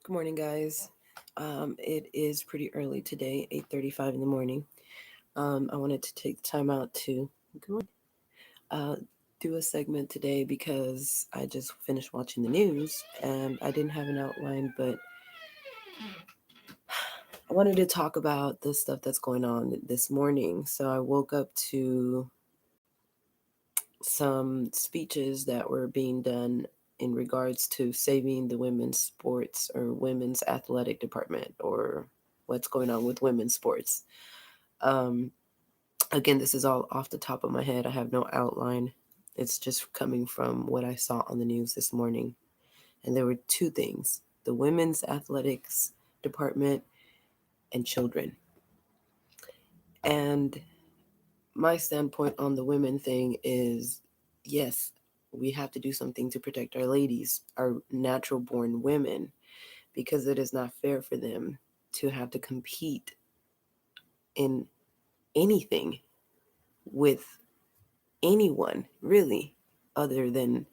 Good morning, guys. It is pretty early today, 8:35 in the morning. I wanted to take time out to good morning, uh, do a segment today because I just finished watching the news and I didn't have an outline, but I wanted to talk about the stuff that's going on this morning. So I woke up to some speeches that were being done in regards to saving the women's sports or women's athletic department or what's going on with women's sports. Um, Again, this is all off the top of my head. I have no outline. It's just coming from what I saw on the news this morning. And there were two things: the women's athletics department and children. And my standpoint on the women thing is yes, we have to do something to protect our ladies, our natural born women, because it is not fair for them to have to compete in anything with anyone, really, other than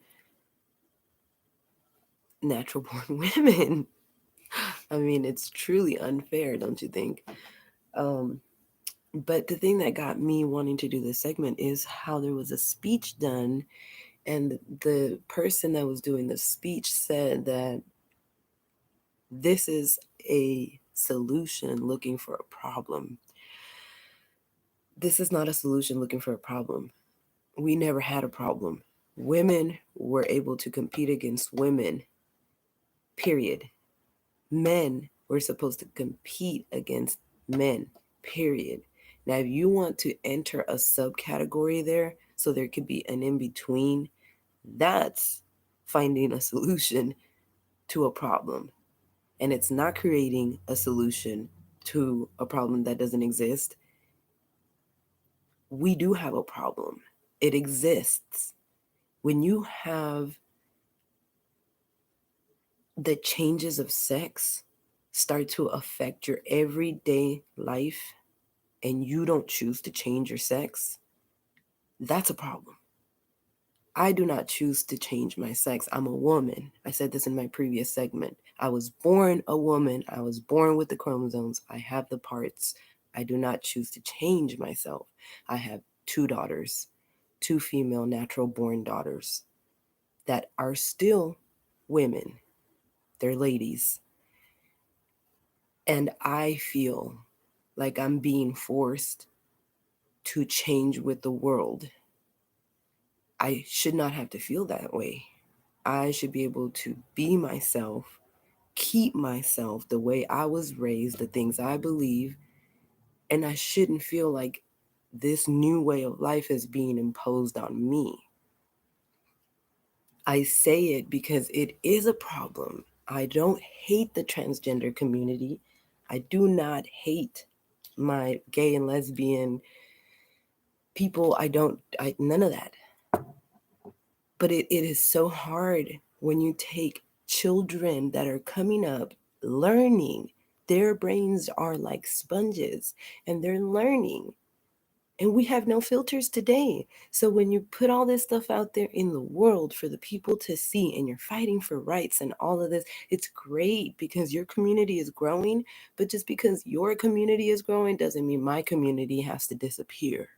natural born women. I mean, it's truly unfair, don't you think? Um, but the thing that got me wanting to do this segment is how there was a speech done, and the person that was doing the speech said that this is a solution looking for a problem. This is not a solution looking for a problem. We never had a problem. Women were able to compete against women, period. Men were supposed to compete against men, period. Now, if you want to enter a subcategory there so there could be an in between, that's finding a solution to a problem. And it's not creating a solution to a problem that doesn't exist. We do have a problem, it exists. When you have the changes of sex start to affect your everyday life and you don't choose to change your sex, that's a problem. I do not choose to change my sex. I'm a woman. I said this in my previous segment. I was born a woman. I was born with the chromosomes. I have the parts. I do not choose to change myself. I have two daughters, two female natural born daughters that are still women. They're ladies. And I feel like I'm being forced to change with the world. I should not have to feel that way. I should be able to be myself, keep myself the way I was raised, the things I believe, and I shouldn't feel like this new way of life is being imposed on me. I say it because it is a problem. I don't hate the transgender community. I do not hate my gay and lesbian people. None of that. But it is so hard when you take children that are coming up learning. Their brains are like sponges and they're learning. And we have no filters today. So when you put all this stuff out there in the world for the people to see and you're fighting for rights and all of this, it's great because your community is growing. But just because your community is growing doesn't mean my community has to disappear.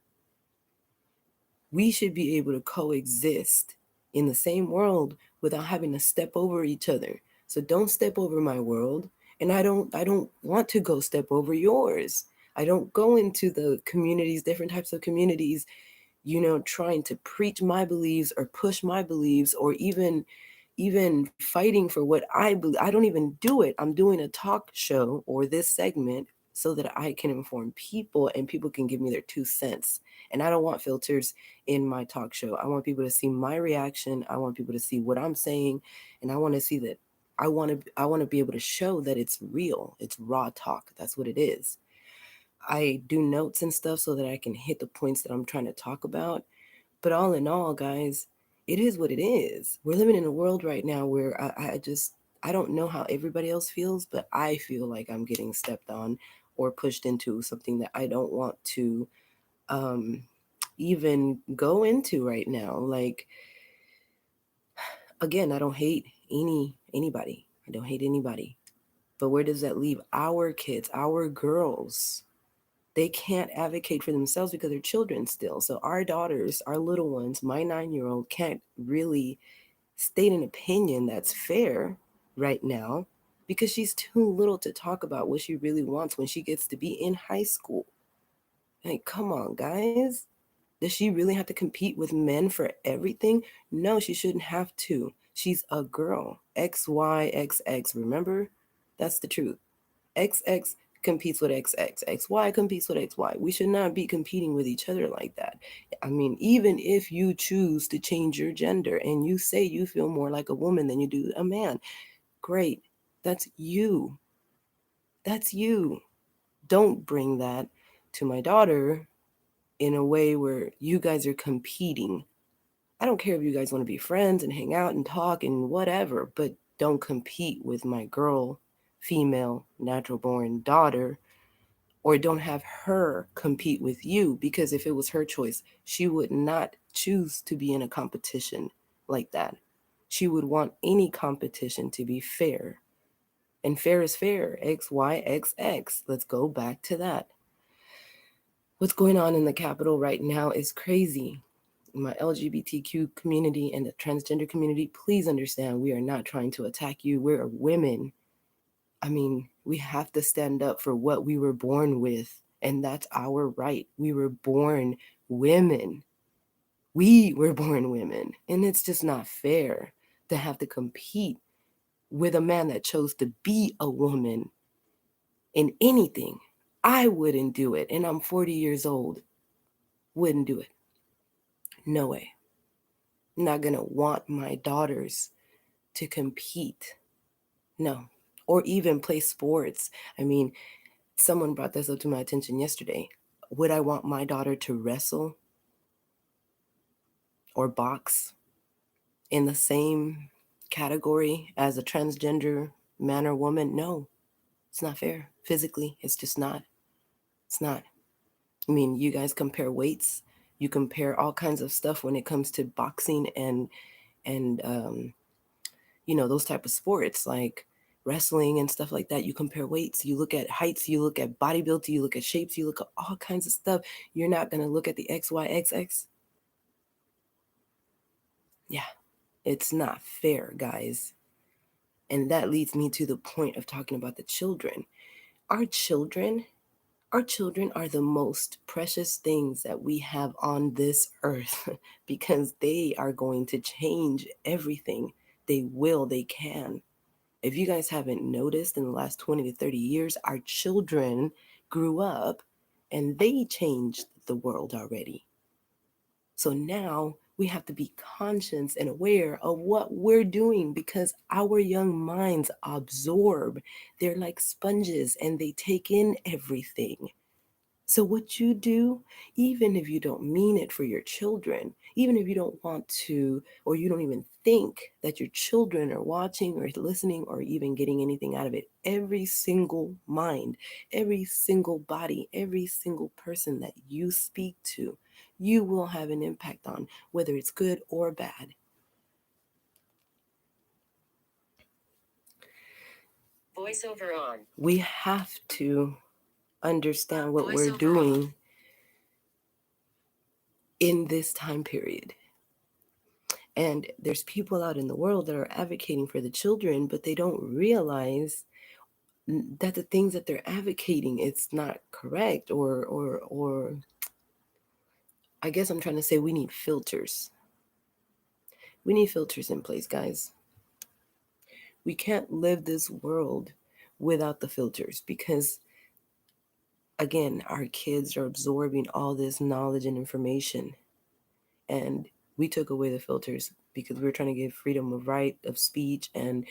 We should be able to coexist in the same world without having to step over each other. So don't step over my world, and I don't want to go step over yours. I don't go into the communities, different types of communities, trying to preach my beliefs or push my beliefs or even fighting for what I believe. I don't even do it. I'm doing a talk show or this segment so that I can inform people and people can give me their 2 cents. And I don't want filters in my talk show. I want people to see my reaction. I want people to see what I'm saying, and I want to see that I want to be able to show that it's real. It's raw talk. That's what it is. I do notes and stuff so that I can hit the points that I'm trying to talk about. But all in all, guys, it is what it is. We're living in a world right now where I don't know how everybody else feels, but I feel like I'm getting stepped on or pushed into something that I don't want to um, even go into right now. Like, again, I don't hate anybody. I don't hate anybody. But where does that leave our kids, our girls? They can't advocate for themselves because they're children still. So our daughters, our little ones, my 9-year-old can't really state an opinion that's fair right now because she's too little to talk about what she really wants when she gets to be in high school. Like, come on, guys. Does she really have to compete with men for everything? No, she shouldn't have to. She's a girl. XYXX, remember? That's the truth. XX competes with XX. XY competes with XY. We should not be competing with each other like that. I mean, even if you choose to change your gender and you say you feel more like a woman than you do a man, great. That's you. That's you. Don't bring that to my daughter in a way where you guys are competing. I don't care if you guys want to be friends and hang out and talk and whatever, but don't compete with my girl, female, natural born daughter, or don't have her compete with you, because if it was her choice, she would not choose to be in a competition like that. She would want any competition to be fair. And fair is fair. X, Y, X, X. Let's go back to that. What's going on in the Capitol right now is crazy. My LGBTQ community and the transgender community, please understand we are not trying to attack you. We're women. I mean, we have to stand up for what we were born with, and that's our right. We were born women. We were born women, and it's just not fair to have to compete with a man that chose to be a woman in anything. I wouldn't do it, and I'm 40 years old. Wouldn't do it. No way. I'm not gonna want my daughters to compete. No. Or even play sports. I mean, someone brought this up to my attention yesterday. Would I want my daughter to wrestle or box in the same category as a transgender man or woman? No, it's not fair. Physically, it's just not. It's not. I mean, you guys compare weights, you compare all kinds of stuff when it comes to boxing and those type of sports like wrestling and stuff like that. You compare weights, you look at heights, you look at body build, you look at shapes, you look at all kinds of stuff. You're not going to look at the XYXX. Yeah, it's not fair, guys. And that leads me to the point of talking about the children. Our children, our children are the most precious things that we have on this earth because they are going to change everything. They will, they can. If you guys haven't noticed, in the last 20 to 30 years, our children grew up and they changed the world already. So now we have to be conscious and aware of what we're doing because our young minds absorb. They're like sponges and they take in everything. So, what you do, even if you don't mean it for your children, even if you don't want to, or you don't even think that your children are watching or listening or even getting anything out of it, every single mind, every single body, every single person that you speak to, you will have an impact on, whether it's good or bad. Voiceover on. We have to understand what we're doing in this time period. And there's people out in the world that are advocating for the children, but they don't realize that the things that they're advocating, it's not correct. Or I guess I'm trying to say we need filters. We need filters in place, guys. We can't live this world without the filters because, again, our kids are absorbing all this knowledge and information. And we took away the filters because we were trying to give freedom of right of speech and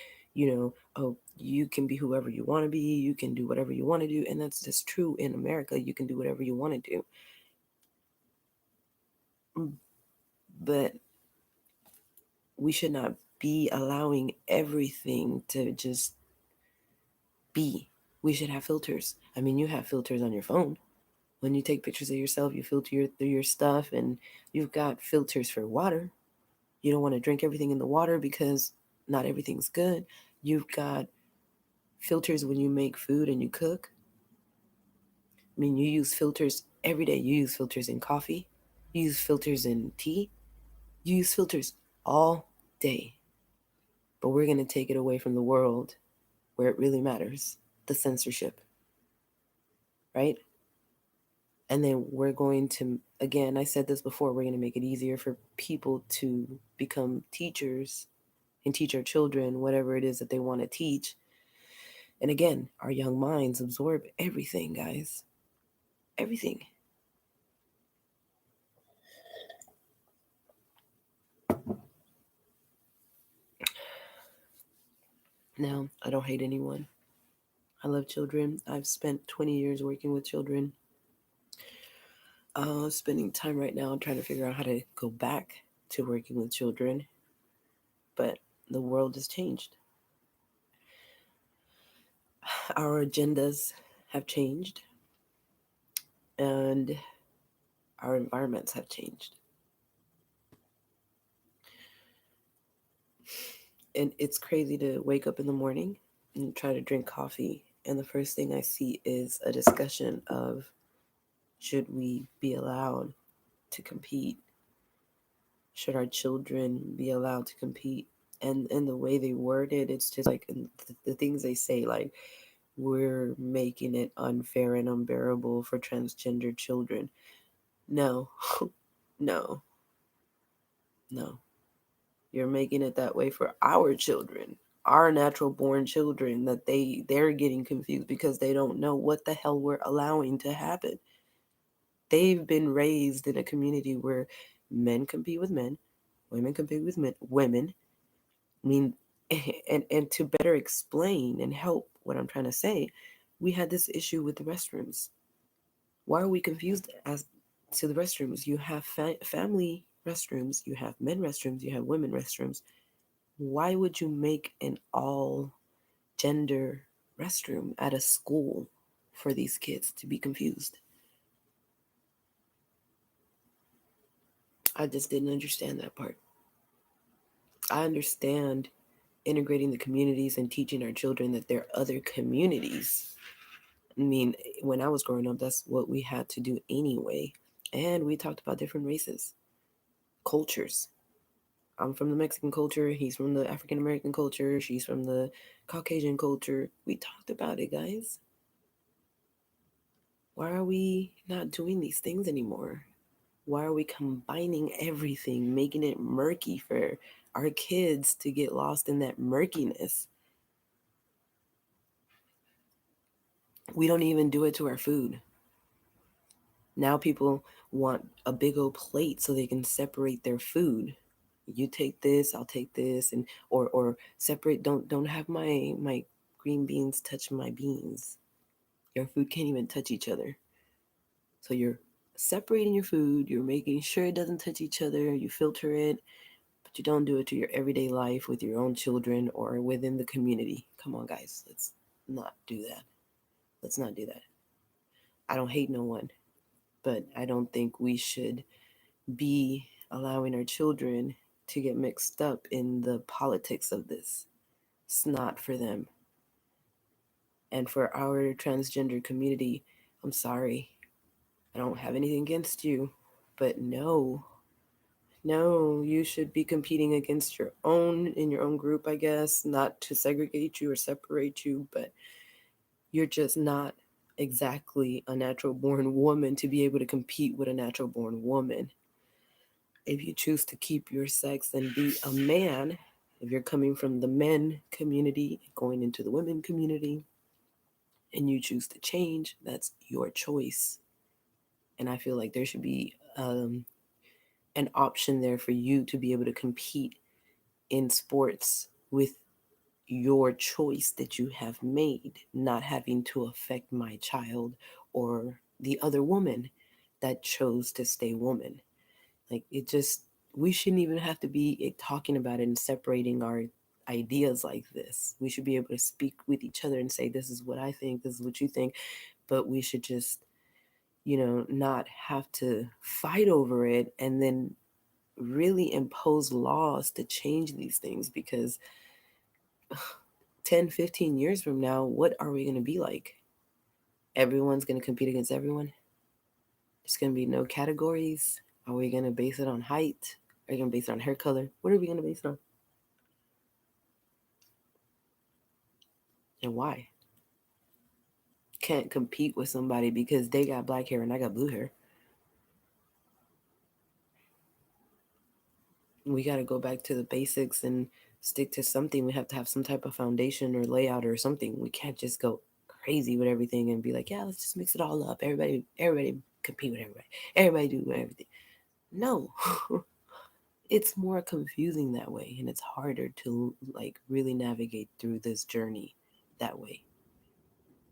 oh, you can be whoever you want to be, you can do whatever you want to do, and that's just true in America. You can do whatever you want to do, but we should not be allowing everything to just be. We should have filters. I mean, you have filters on your phone. When you take pictures of yourself, you filter through your stuff, and you've got filters for water. You don't want to drink everything in the water because not everything's good. You've got filters when you make food and you cook. I mean, you use filters every day. You use filters in coffee, you use filters in tea, you use filters all day. But we're going to take it away from the world where it really matters, the censorship, right? And then we're going to, again, I said this before, we're going to make it easier for people to become teachers and teach our children whatever it is that they want to teach. And again, our young minds absorb everything, guys. Everything. Now, I don't hate anyone. I love children. I've spent 20 years working with children. Spending time right now trying to figure out how to go back to working with children. But the world has changed. Our agendas have changed, and our environments have changed. And it's crazy to wake up in the morning and try to drink coffee, and the first thing I see is a discussion of should we be allowed to compete? Should our children be allowed to compete? And the way they word it, it's just like the things they say, like we're making it unfair and unbearable for transgender children. No, no, no. You're making it that way for our children, our natural born children, that they're getting confused because they don't know what the hell we're allowing to happen. They've been raised in a community where men compete with men, women compete with women. I mean, and to better explain and help what I'm trying to say, we had this issue with the restrooms. Why are we confused as to the restrooms? You have family restrooms, you have men restrooms, you have women restrooms. Why would you make an all gender restroom at a school for these kids to be confused? I just didn't understand that part. I understand integrating the communities and teaching our children that there are other communities. I mean, when I was growing up, that's what we had to do anyway. And we talked about different races, cultures. I'm from the Mexican culture. He's from the African American culture. She's from the Caucasian culture. We talked about it, guys. Why are we not doing these things anymore? Why are we combining everything, making it murky for our kids to get lost in that murkiness? We don't even do it to our food. Now people want a big old plate so they can separate their food. You take this, I'll take this, and or separate. Don't have my green beans touch my beans. Your food can't even touch each other. So you're separating your food. You're making sure it doesn't touch each other. You filter it, but you don't do it to your everyday life with your own children or within the community. Come on, guys, let's not do that. Let's not do that. I don't hate no one, but I don't think we should be allowing our children to get mixed up in the politics of this. It's not for them. And for our transgender community, I'm sorry. I don't have anything against you, but no, you should be competing against your own in your own group, I guess, not to segregate you or separate you, but you're just not exactly a natural born woman to be able to compete with a natural born woman. If you choose to keep your sex and be a man, if you're coming from the men community, going into the women community, and you choose to change, that's your choice. And I feel like there should be an option there for you to be able to compete in sports with your choice that you have made, not having to affect my child or the other woman that chose to stay woman. Like it just, we shouldn't even have to be talking about it and separating our ideas like this. We should be able to speak with each other and say, this is what I think, this is what you think, but we should just, not have to fight over it and then really impose laws to change these things because 10, 15 years from now, what are we going to be like? Everyone's going to compete against everyone. There's going to be no categories. Are we going to base it on height? Are we going to base it on hair color? What are we going to base it on? And why? Can't compete with somebody because they got black hair and I got blue hair. We got to go back to the basics and stick to something. We have to have some type of foundation or layout or something. We can't just go crazy with everything and be like, yeah, let's just mix it all up. Everybody compete with everybody. Everybody do everything. No. It's more confusing that way, and it's harder to like really navigate through this journey that way.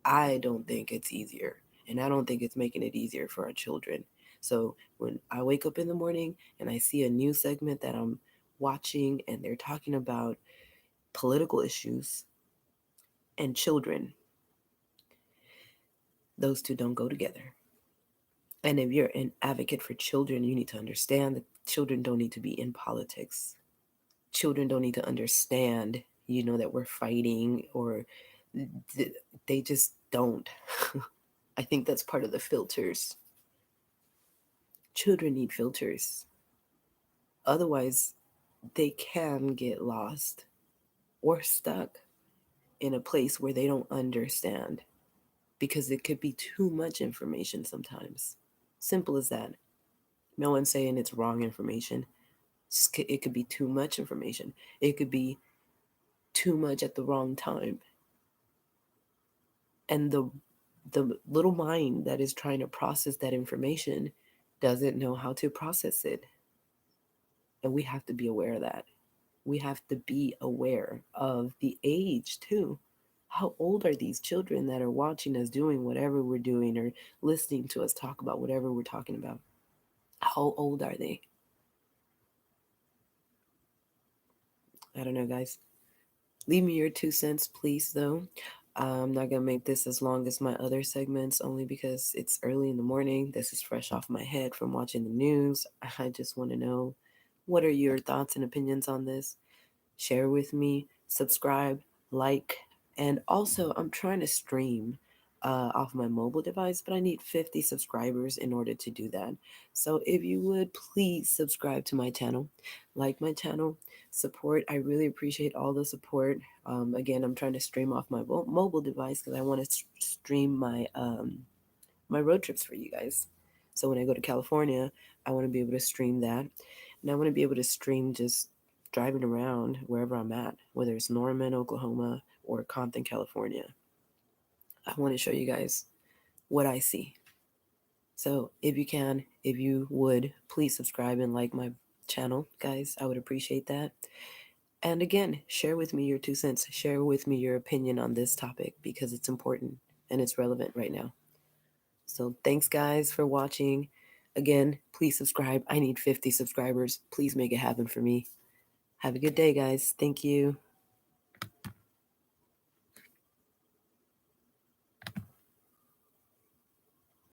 I don't think it's easier, and I don't think it's making it easier for our children. So when I wake up in the morning and I see a news segment that I'm watching and they're talking about political issues and children, those two don't go together. And if you're an advocate for children, you need to understand that children don't need to be in politics. Children don't need to understand, that we're fighting, or they just don't. I think that's part of the filters. Children need filters. Otherwise, they can get lost or stuck in a place where they don't understand because it could be too much information sometimes. Simple as that. No one's saying it's wrong information. It could be too much information. It could be too much at the wrong time. And the little mind that is trying to process that information doesn't know how to process it. And we have to be aware of that. We have to be aware of the age too. How old are these children that are watching us doing whatever we're doing or listening to us talk about whatever we're talking about? How old are they? I don't know, guys. Leave me your 2 cents, please, though. I'm not going to make this as long as my other segments only because it's early in the morning. This is fresh off my head from watching the news. I just want to know, what are your thoughts and opinions on this? Share with me, subscribe, like, and also I'm trying to stream off my mobile device, but I need 50 subscribers in order to do that. So if you would please subscribe to my channel, like my channel, support. I really appreciate all the support. Again, I'm trying to stream off my mobile device because I want to stream my road trips for you guys. So when I go to California, I want to be able to stream that. And I want to be able to stream just driving around wherever I'm at, whether it's Norman, Oklahoma, or Compton, California. I want to show you guys what I see. So if you can, if you would, please subscribe and like my channel, guys. I would appreciate that. And again, share with me your 2 cents. Share with me your opinion on this topic because it's important and it's relevant right now. So thanks, guys, for watching. Again, please subscribe. I need 50 subscribers. Please make it happen for me. Have a good day, guys. Thank you.